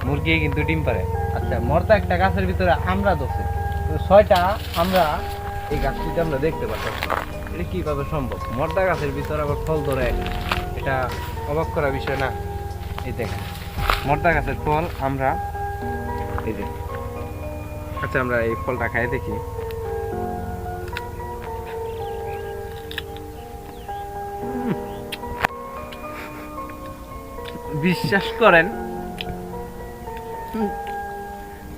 মুরগি কিন্তু ডিম পারে। আচ্ছা, মর্দা একটা গাছের ভিতরে আমরা দোষে 6টা আমরা এই গাছটিতে আমরা দেখতে পাচ্ছি। এটা কিভাবে সম্ভব? মর্দা গাছের ভিতরে আবার ফল ধরে, এটা অবাক করার বিষয় না? এই দেখেন মর্দা গাছের ফল আমরা এই যে। আচ্ছা, আমরা এই ফলটা খাই দেখি। বিশ্বাস করেন,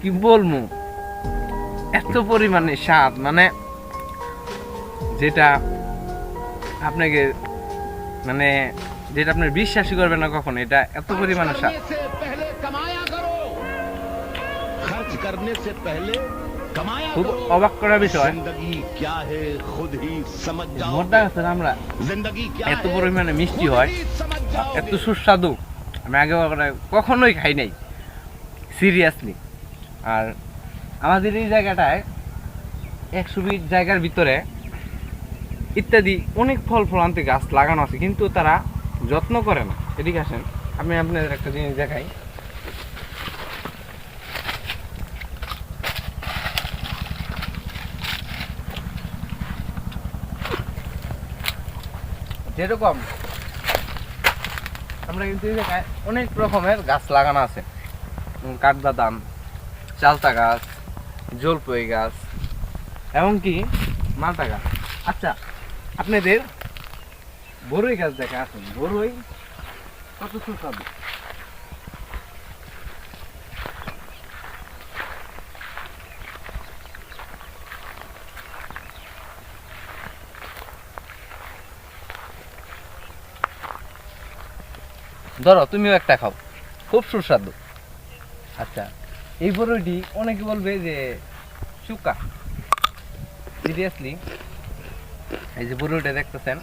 কি বলবো, এত পরিমাণে স্বাদ, মানে যেটা আপনাকে মানে যেটা আপনার বিশ্বাসই করবেন না কখনো, এটা এত পরিমাণে স্বাদ। খুব অবাক করার বিষয়, মর্দা গাছের আমরা এত পরিমাণে মিষ্টি হয়, এত সুস্বাদু আমি আগে কখনোই খাই নাই, সিরিয়াসলি। আর আমাদের এই জায়গাটায় 120 জায়গার ভিতরে ইত্যাদি অনেক ফল ফলান্তি গাছ লাগানো আছে, কিন্তু তারা যত্ন করে না। এদিকে আসেন, আমি আপনাদের একটা জিনিস দেখাই। যেরকম আমরা কিন্তু এই জায়গায় অনেক রকমের গাছ লাগানো আছে, কাঠবাদাম, চালতা গাছ, জলপাই গাছ, এমনকি মালটা গাছ। আচ্ছা, আপনাদের বড়ই গাছ দেখা আছে? বড়ই কত সুস্বাদু। ধরো তুমিও একটা খাও, খুব সুস্বাদু। আচ্ছা, এই বড়ইটি অনেকে বলবে যে শুকা, সিরিয়াসলি এই যে বড়ইটা দেখতেছেন,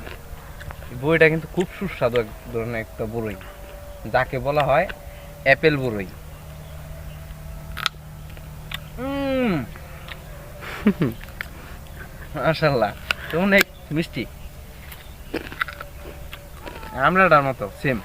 এই বড়ইটা কিন্তু খুব সুস্বাদু এক ধরনের একটা বড়ই, যাকে বলা হয় অ্যাপেল বড়ই। মাশাআল্লাহ, অনেক মিষ্টি, আমড়াটার মতো সেম।